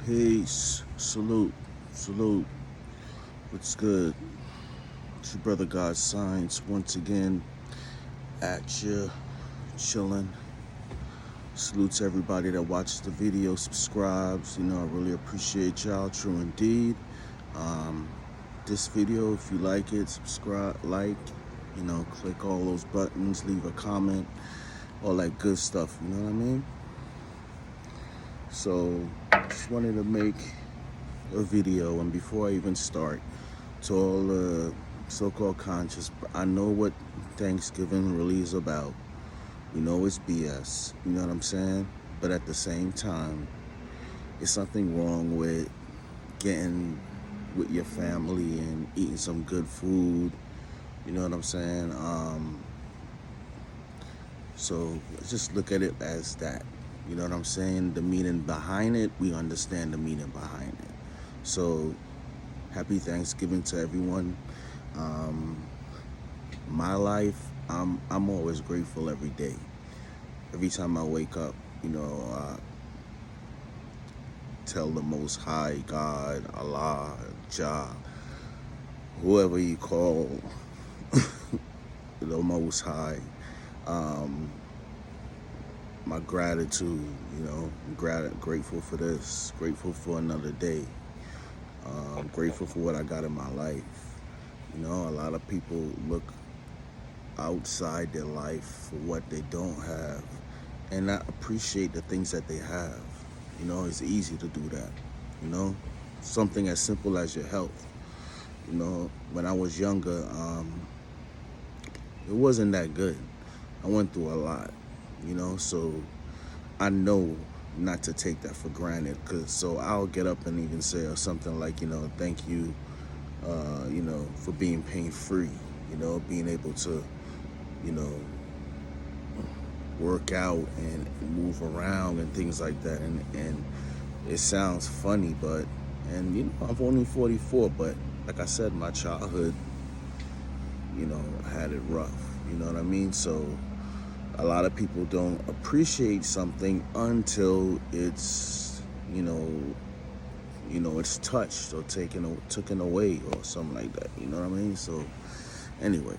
Peace. Salute. What's good? It's your brother God Science once again at you, chilling. Salute to everybody that watches the video, subscribes. I really appreciate y'all. True indeed. Um, this video, if you like it, subscribe, click all those buttons, leave a comment, all that good stuff. You know what I mean? So, just wanted to make a video, and before I even start, to all the so-called conscious, I know what Thanksgiving really is about. We know it's BS, you know what I'm saying? But at the same time, it's something wrong with getting with your family and eating some good food, you know what I'm saying? So just look at it as that, you know what I'm saying? The meaning behind it, we understand the meaning behind it. So happy Thanksgiving to everyone. My life, I'm always grateful every day. Every time I wake up, tell the Most High, God, Allah, Jah, whoever you call the Most High, my gratitude, grateful for this, grateful for another day, grateful for what I got in my life. A lot of people look outside their life for what they don't have and not appreciate the things that they have. It's easy to do that. Something as simple as your health. When I was younger, it wasn't that good. I went through a lot, so I know not to take that for granted. So I'll get up and even say or something like, thank you, for being pain-free, being able to, work out and move around and things like that. And it sounds funny, but, I'm only 44, but like I said, my childhood, had it rough, you know what I mean? So a lot of people don't appreciate something until it's, it's touched or taken away or something like that, you know what I mean? So anyway,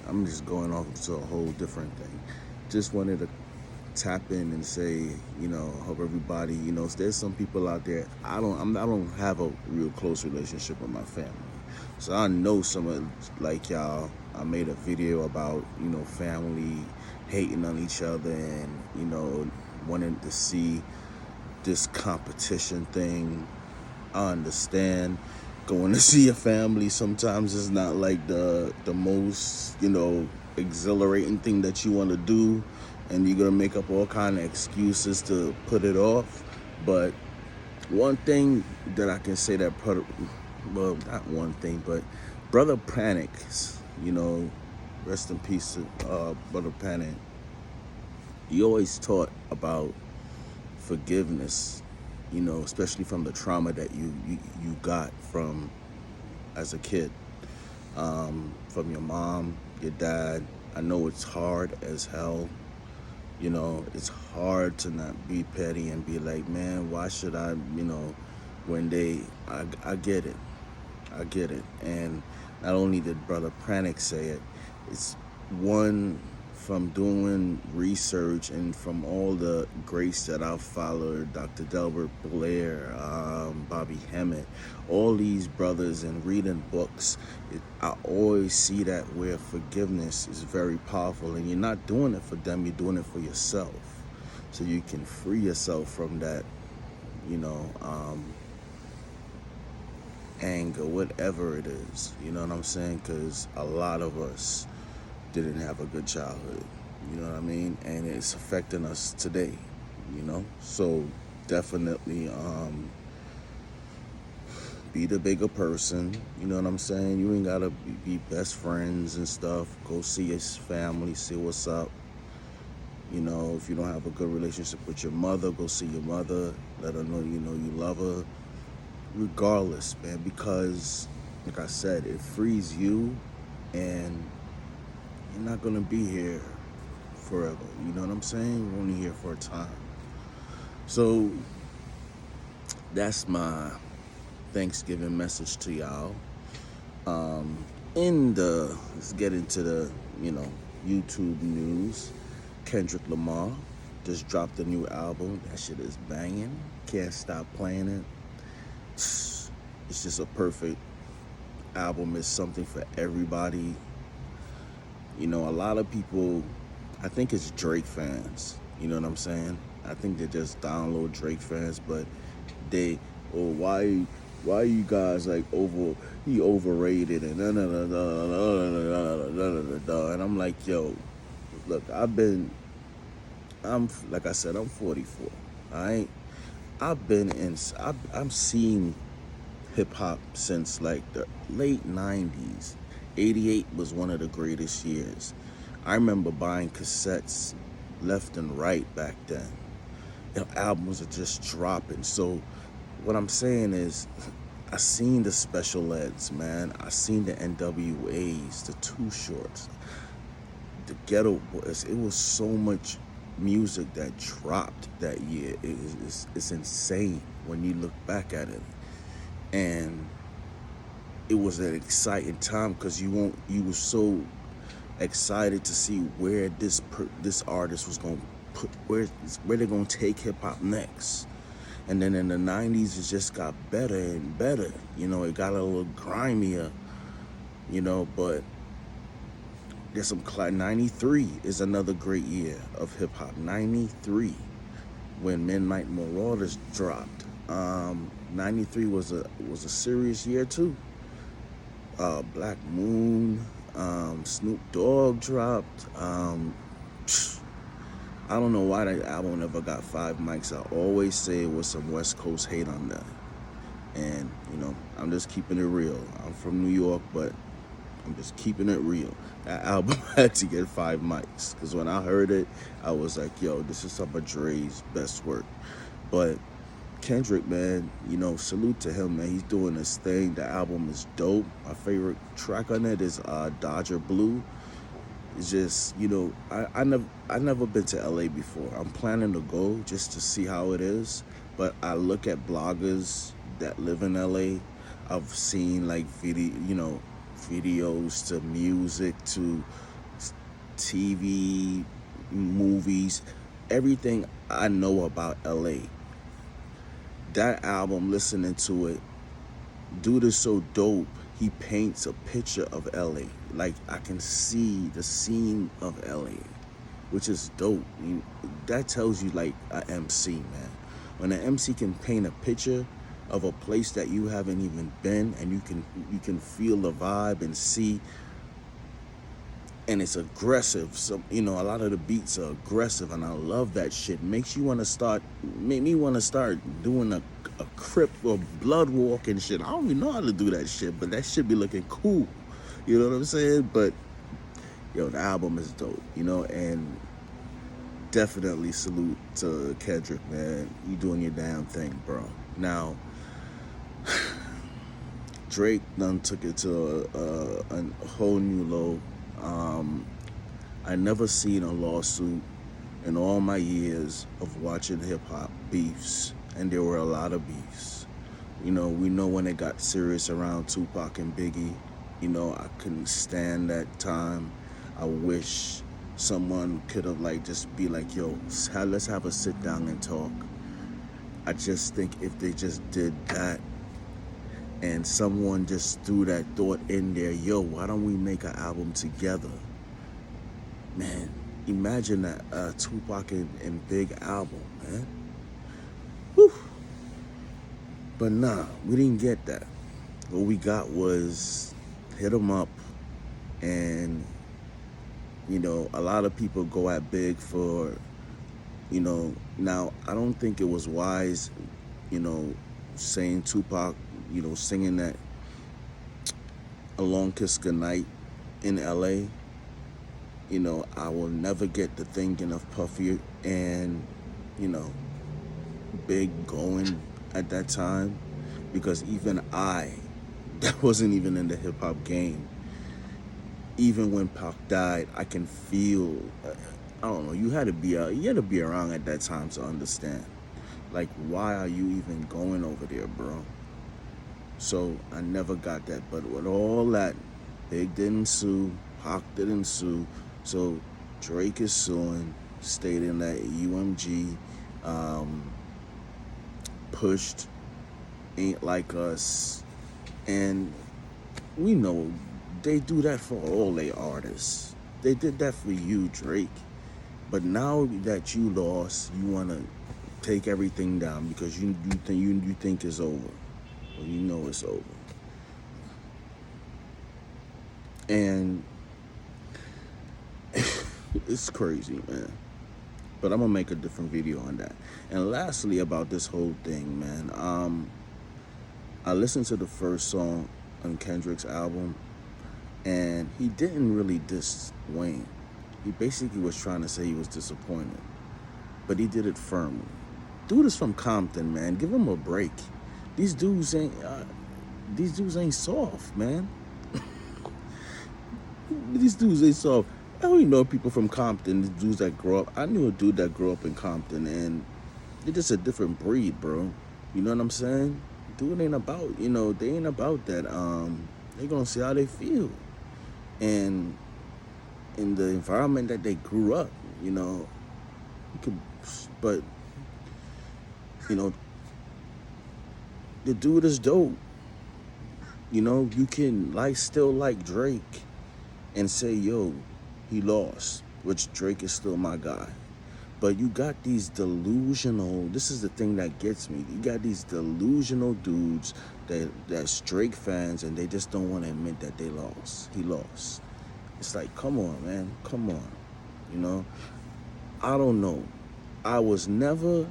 I'm just going off to a whole different thing. Just wanted to tap in and say, hope everybody, there's some people out there. I don't have a real close relationship with my family, so I know some of like y'all. I made a video about family hating on each other and wanting to see this competition thing. I understand going to see a family sometimes is not like the most exhilarating thing that you want to do, and you're gonna make up all kind of excuses to put it off. But one thing that I can say that well, not one thing, but Brother Panic, rest in peace, Brother Panic. He always taught about forgiveness, especially from the trauma that you got from as a kid, from your mom, your dad. I know it's hard as hell. It's hard to not be petty and be like, man, why should I, when I get it. I get it. And not only did Brother Panic say it, it's one from doing research and from all the greats that I've followed, Dr. Delbert Blair, Bobby Hemmett, all these brothers, and reading books, I always see that where forgiveness is very powerful, and you're not doing it for them, you're doing it for yourself. So you can free yourself from that, anger, whatever it is, you know what I'm saying? Because a lot of us didn't have a good childhood, you know what I mean? And it's affecting us today, So definitely be the bigger person, you know what I'm saying? You ain't gotta be best friends and stuff. Go see your family, see what's up. If you don't have a good relationship with your mother, go see your mother, let her know you love her. Regardless, man, because like I said, it frees you, and you're not gonna be here forever, you know what I'm saying? You're only here for a time. So that's my Thanksgiving message to y'all. Let's get into the, you know, YouTube news. Kendrick Lamar just dropped a new album. That shit is banging. Can't stop playing it. It's just a perfect album. It's something for everybody. You know, a lot of people, I think it's Drake fans. You know what I'm saying? I think they just download Drake fans, but they, oh, why you guys like he overrated and and I'm like, yo, look, I'm like I said, I'm 44. All right, I'm seeing hip hop since like the late 90s. 88 was one of the greatest years. I remember buying cassettes left and right back then. You know, albums are just dropping. So what I'm saying is, I seen the special eds, man. I seen the NWAs, the Too Shorts, the Ghetto Boys. It was so much music that dropped that year. It's insane when you look back at it. And it was an exciting time because you were so excited to see where this artist was going to put, where they're going to take hip hop next. And then in the 90s, it just got better and better. You know, it got a little grimier, you know, but there's some 93 is another great year of hip hop. 93, when Midnight Marauders dropped. 93 was a serious year too. Black Moon, Snoop Dogg dropped. I don't know why that album never got 5 mics. I always say it was some West Coast hate on that. And, you know, I'm just keeping it real. I'm from New York, but I'm just keeping it real. That album had to get 5 mics. Because when I heard it, I was like, yo, this is some of Dre's best work. But Kendrick, man, you know, salute to him, man. He's doing his thing. The album is dope. My favorite track on it is Dodger Blue. It's just, you know, I never been to LA before. I'm planning to go just to see how it is. But I look at bloggers that live in LA. I've seen like videos to music to TV, movies, everything I know about LA. That album, listening to it, dude is so dope. He paints a picture of LA. Like, I can see the scene of LA, which is dope. That tells you, like, an MC, man. When an MC can paint a picture of a place that you haven't even been, and you can feel the vibe and see, and it's aggressive. So, you know, a lot of the beats are aggressive, and I love that shit. Make me want to start doing a crip or blood walk and shit. I don't even know how to do that shit, but that shit be looking cool. You know what I'm saying? But yo, the album is dope, you know, and definitely salute to Kendrick, man. You doing your damn thing, bro. Now, Drake done took it to a whole new low. I never seen a lawsuit in all my years of watching hip-hop beefs, and there were a lot of beefs. You know, we know when it got serious around Tupac and Biggie. You know, I couldn't stand that time. I wish someone could have like just be like, yo, let's have a sit down and talk. I just think if they just did that and someone just threw that thought in there, yo, why don't we make an album together? Man, imagine that Tupac and Big album, man. Whew. But nah, we didn't get that. What we got was Hit 'Em Up, and you know, a lot of people go at Big for, you know, now I don't think it was wise, you know, saying Tupac, you know, singing that A Long Kiss Goodnight in LA. You know, I will never get the thinking of Puffy and, you know, Big going at that time, because even that wasn't even in the hip hop game. Even when Pac died, I can feel, I don't know, you had to be around at that time to understand. Like, why are you even going over there, bro? So I never got that. But with all that, Big didn't sue, Pac didn't sue. So Drake is suing, stating that UMG um, pushed Ain't Like Us. And we know they do that for all their artists. They did that for you, Drake. But now that you lost, you want to take everything down because you think it's over. Well, you know it's over. And it's crazy, man. But I'm gonna make a different video on that. And lastly, about this whole thing, man. I listened to the first song on Kendrick's album, and he didn't really diss Wayne. He basically was trying to say he was disappointed, but he did it firmly. Dude is from Compton, man. Give him a break. These dudes ain't soft, man. These dudes ain't soft. I only know people from Compton, these dudes that grow up. I knew a dude that grew up in Compton, and they're just a different breed, bro. You know what I'm saying? Dude ain't about, they ain't about that. They gonna see how they feel. And in the environment that they grew up, but, the dude is dope. You can still like Drake and say, yo, he lost, which Drake is still my guy. But you got these delusional, this is the thing that gets me. You got these delusional dudes that's Drake fans, and they just don't want to admit that they lost. He lost. It's like, come on, man. Come on. I don't know. I was never,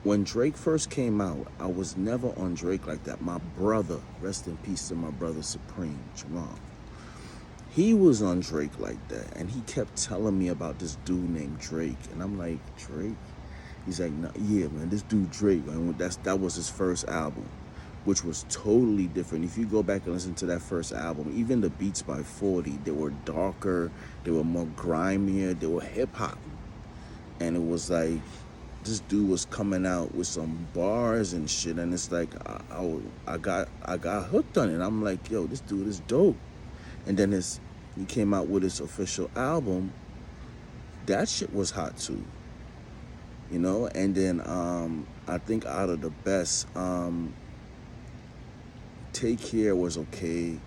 when Drake first came out, I was never on Drake like that. My brother, rest in peace to my brother Supreme, Jamal. He was on Drake like that, and he kept telling me about this dude named Drake, and I'm like, Drake? He's like, no, yeah, man, this dude Drake, man, that was his first album, which was totally different. If you go back and listen to that first album, even the beats by 40, they were darker, they were more grimier, they were hip-hop. And it was like, this dude was coming out with some bars and shit, and it's like, I got hooked on it. I'm like, yo, this dude is dope. And then he came out with his official album. That shit was hot too. And then I think out of the best, Take Care was okay.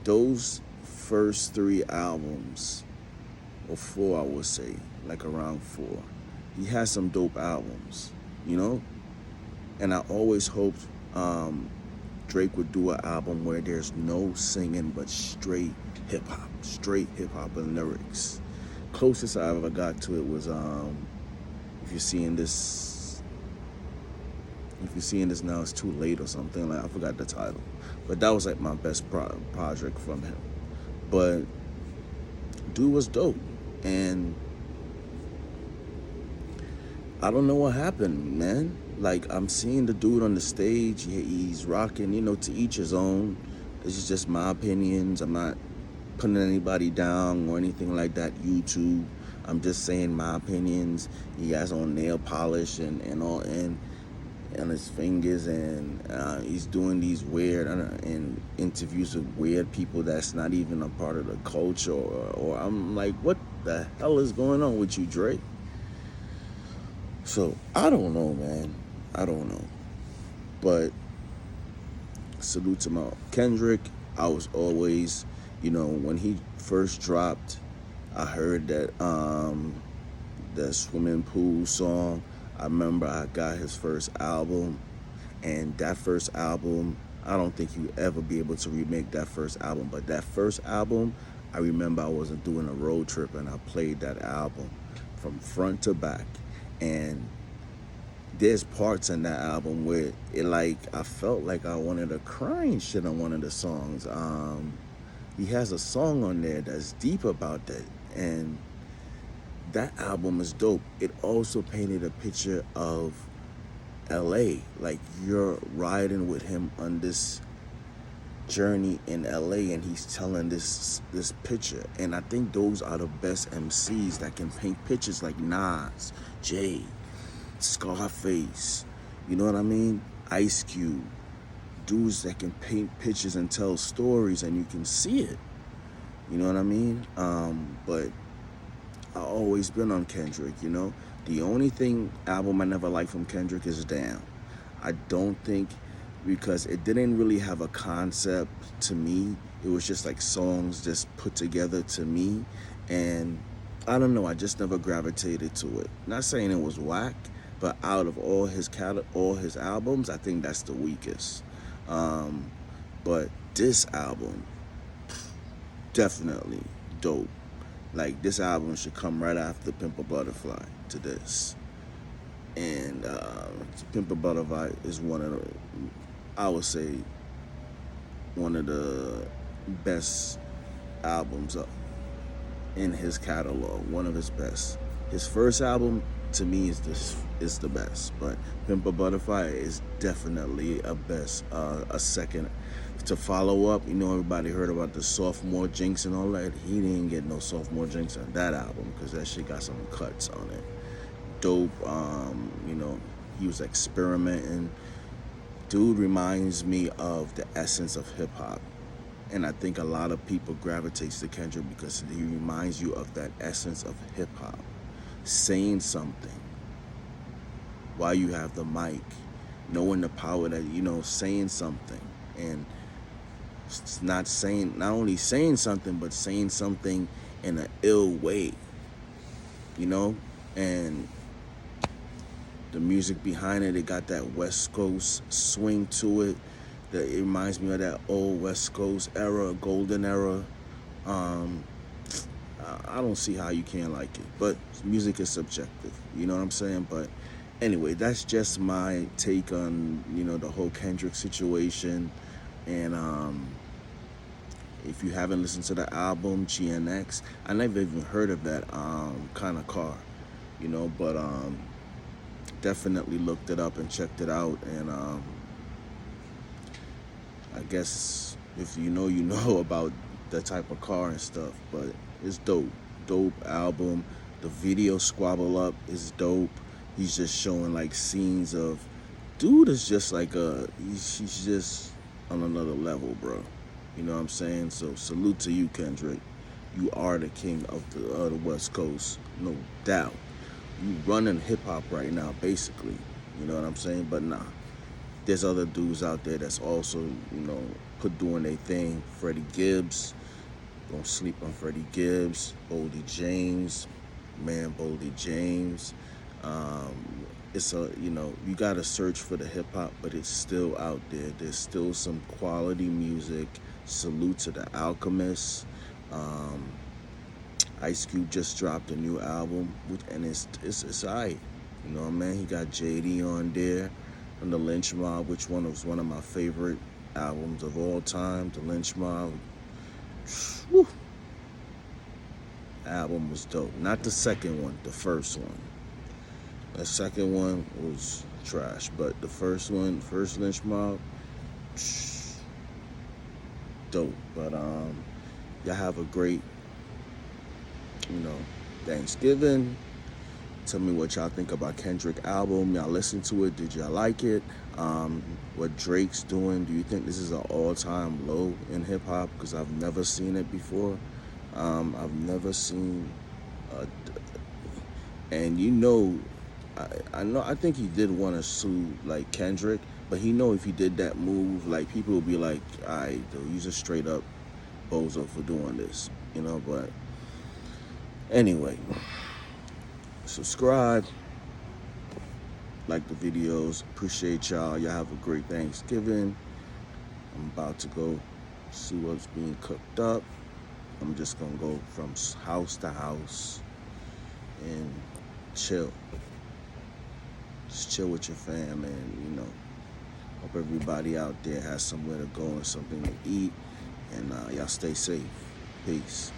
Those first 3 albums, or 4 I would say, like around 4. He had some dope albums, And I always hoped Drake would do an album where there's no singing but straight hip-hop and lyrics. Closest I ever got to it was, if you're seeing this now, it's too late or something, like I forgot the title. But that was like my best project from him. But dude was dope, and I don't know what happened, man. Like, I'm seeing the dude on the stage, he's rocking, to each his own. This is just my opinions. I'm not putting anybody down or anything like that. YouTube, I'm just saying my opinions. He has on nail polish and all, and on his fingers, and he's doing these weird and interviews with weird people that's not even a part of the culture. Or I'm like, what the hell is going on with you, Drake? So, I don't know, man. I don't know. But salute to my Kendrick. I was always, when he first dropped, I heard that that swimming pool song. I remember I got his first album, and that first album, I don't think you ever be able to remake that first album. But that first album, I remember I wasn't doing a road trip, and I played that album from front to back. And there's parts in that album where I felt like I wanted to cry and shit on one of the songs. He has a song on there that's deep about that, and that album is dope. It also painted a picture of LA, like you're riding with him on this journey in LA, and he's telling this picture. And I think those are the best MCs that can paint pictures, like Nas, Jay, Scarface, you know what I mean? Ice Cube, dudes that can paint pictures and tell stories, and you can see it. You know what I mean? But I always been on Kendrick. You know, the only thing album I never liked from Kendrick is Damn. I don't think because it didn't really have a concept to me. It was just like songs just put together to me, and I don't know. I just never gravitated to it. Not saying it was whack, but out of all his albums, I think that's the weakest. Um, but this album, definitely dope. Like this album should come right after Pimp a Butterfly to this. And Pimp a Butterfly is one of the, I would say, one of the best albums in his catalog. One of his best. His first album to me is the best, but Pimp a Butterfly is definitely a second to follow up. You know, everybody heard about the sophomore jinx and all that. He didn't get no sophomore jinx on that album because that shit got some cuts on it. Dope. You know, he was experimenting. Dude reminds me of the essence of hip hop. And I think a lot of people gravitates to Kendrick because he reminds you of that essence of hip hop. Saying something while you have the mic, knowing the power that, you know, saying something, and not only saying something, but saying something in an ill way, you know, and the music behind it, it got that West Coast swing to it. That it reminds me of that old West Coast era, golden era. I don't see how you can't like it, but music is subjective. You know what I'm saying? But anyway, that's just my take on, you know, the whole Kendrick situation. And if you haven't listened to the album GNX, I never even heard of that kind of car, you know. But definitely looked it up and checked it out. And I guess if you know about that type of car and stuff. But it's dope album. The video Squabble Up is dope. He's just showing like scenes of, dude is just like he's just on another level, bro. You know what I'm saying? So salute to you, Kendrick. You are the king of the West Coast, no doubt. You running hip hop right now, basically. You know what I'm saying? But nah, there's other dudes out there that's also, you know, doing their thing. Freddie Gibbs, don't sleep on Freddie Gibbs. Boldy James, man, Boldy James. It's you know, you gotta search for the hip hop, but it's still out there. There's still some quality music. Salute to the Alchemist. Ice Cube just dropped a new album, and it's alright. You know what I mean? He got JD on there, and the Lynch Mob, which was one of my favorite albums of all time. The Lynch Mob. Whew. Album was dope. Not the second one, the first one. The second one was trash, but the first one, first Lynch Mob, dope. But y'all have a great, you know, Thanksgiving. Tell me what y'all think about Kendrick album. Y'all listen to it. Did y'all like it? What Drake's doing? Do you think this is an all-time low in hip hop? Because I've never seen it before. I've never seen, and you know, I think he did want to sue like Kendrick, but he know if he did that move, like people will be like, alright, he's a straight up bozo for doing this, you know. But anyway, subscribe, like the videos, appreciate y'all. Y'all have a great Thanksgiving. I'm about to go see what's being cooked up. I'm just gonna go from house to house and chill. Just chill with your fam, and you know, hope everybody out there has somewhere to go and something to eat. And y'all stay safe. Peace.